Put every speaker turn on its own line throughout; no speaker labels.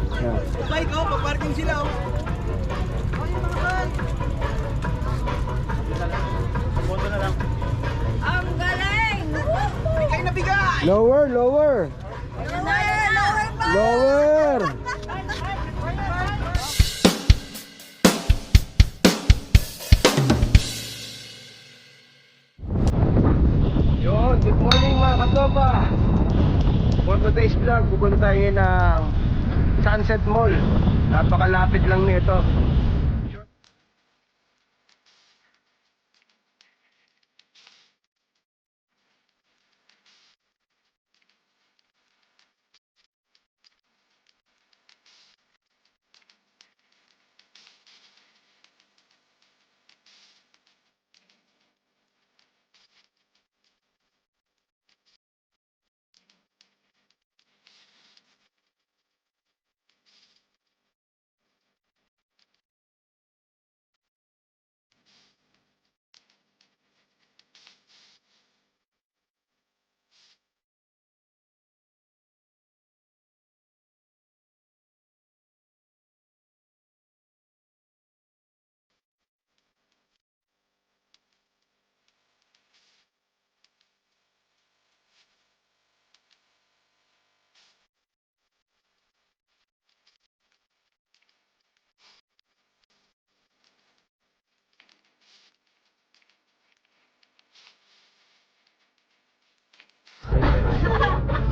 Yan.
Bike oh, pa-parking sila oh. Bondo na lang.
Ang galing!
Bigay na bigay!
Lower, lower.
Lower pa!
Lower. Yun, good morning mga katopa. For today's vlog, pupunta tayo ngayon ng Sunset Mall. Napakalapit lang nito.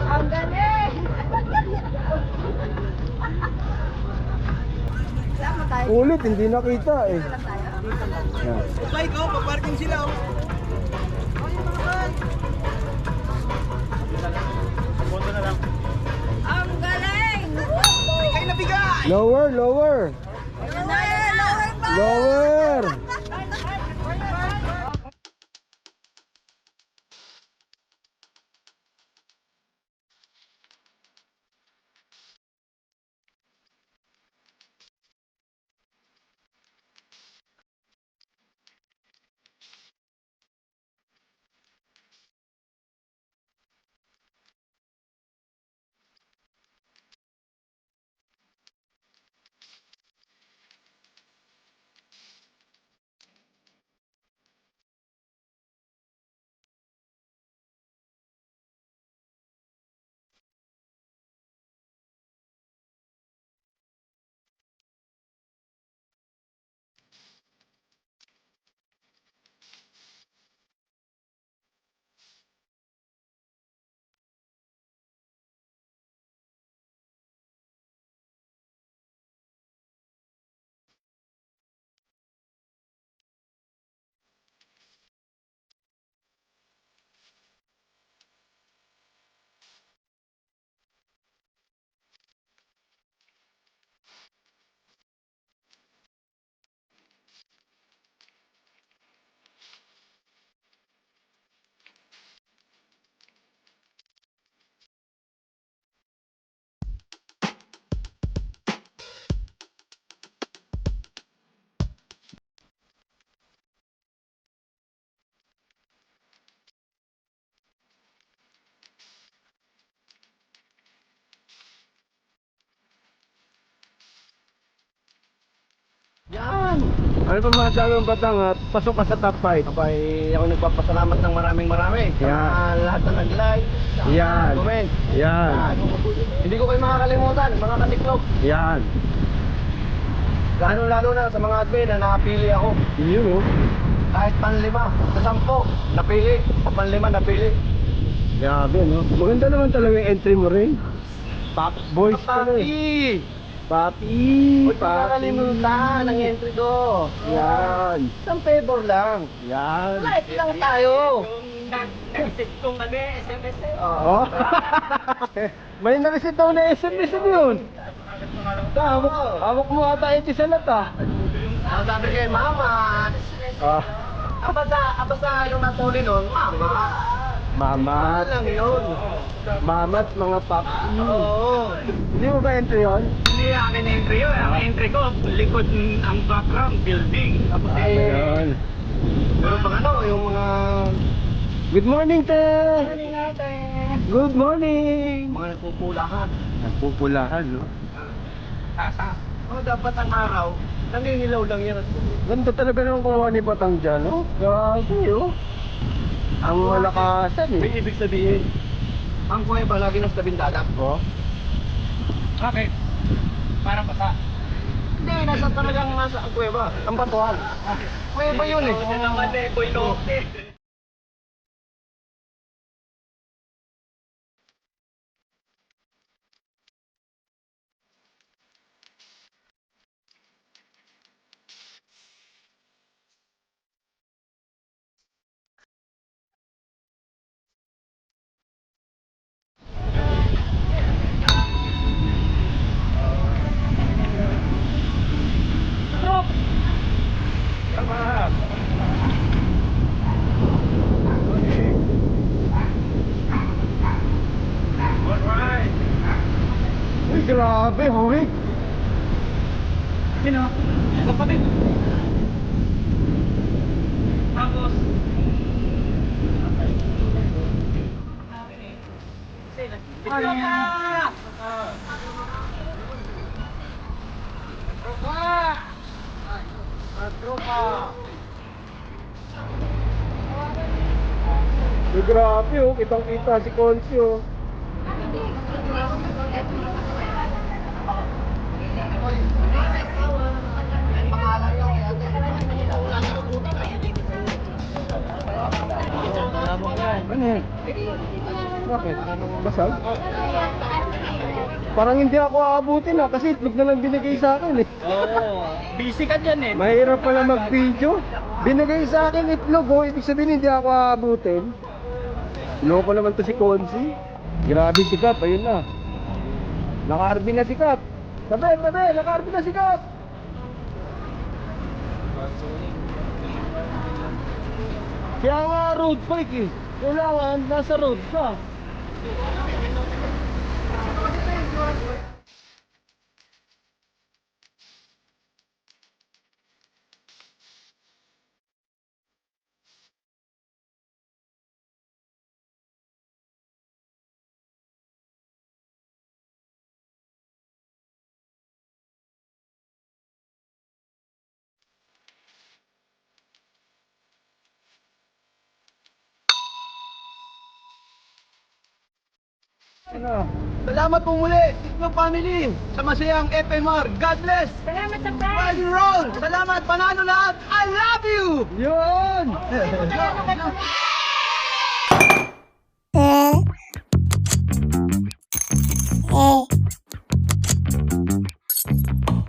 Ang galing! Sama tayo.
Ulit, hindi nakita eh. Yan.
Bike oh, pa-parking sila oh. Bondo na lang.
Ang galing!
Bigay na bigay!
Lower, lower.
Lower pa!
Lower. Yan! Ano pa mga dalawang batang at pasok ka sa top 5.
Abay, ako nagpapasalamat ng maraming sa
Yan.
mga lahat na nag-like, sa mga
Yan.
comment.
Yan.
Hindi ko kayo makakalimutan, mga katiklop.
Yan.
Lalo na sa mga admin na nakapili ako.
Yun oh.
Kahit panlima, sa 10, napili. Sa panlima, napili.
Grabe no. Maganda naman talaga yung entry mo rin. Pop boys ka na eh. Papi!
Huwag mo nakalimutan ang entry ko.
Yan.
Isang favor lang.
Yan.
Like lang tayo. Kung ano SMS eh.
Oh. May narisit daw na SMS mo yun. Hawak mo ata iti salat ah.
Ang sabi kay mama,
Ah.
abasa yung natuli nun, mama.
Mama.
Ano lang yun?
Mama't mga papi.
Oo.
Hindi mo ba entry yun?
Hindi akin entry yun. Ang entry ko, likod ang background, building. Tapos
Ayun.
pero pang ano, yung mga...
Good morning, te!
Ano natin?
Good morning!
Mga nagpupulahan.
Nagpupulahan, no?
tasa.
Oh, dapat ang araw, nangingilaw lang yan. Ganda talaga ng kuha ni Batang dyan, oh. Grabe, oh. Ang malakasan, eh.
May ibig sabihin, ang kuweba lagi nasa tabing dagat.
Oh.
Bakit? Para basa.
Hindi, nasa talagang nasa ang kuweba. Ang batuhan. Kuweba yun, eh.
Oo naman eh, boy Loke.
Tama.
Alright.
Uy, grabe, hawig.
Sino? Kapatid. Tapos, ano ka?
Tropa! Uy, grabe, oh. Kitang-kita si Consi, oh. Ano yan? Bakit? Basag? Parang hindi ako aabutin kasi itlog na lang binigay sa akin eh.
Oo. Busy ka dyan eh.
Mahirap pala mag-video. Binigay sa akin itlog oh, ibig sabihin hindi ako aabutin. Loko naman to si Consi. Grabe si Kap, ayun na. Naka-RB na si Kap. Tabi, naka-RB na si Kap. Kaya nga road bike eh. Kailangan nasa road ka. Ano?
Salamat po muli, Itlog Family, sa masayang FMR. God bless!
Salamat sa
Rock
prize.
and roll! Salamat, panalo lahat! I love you!
Yun!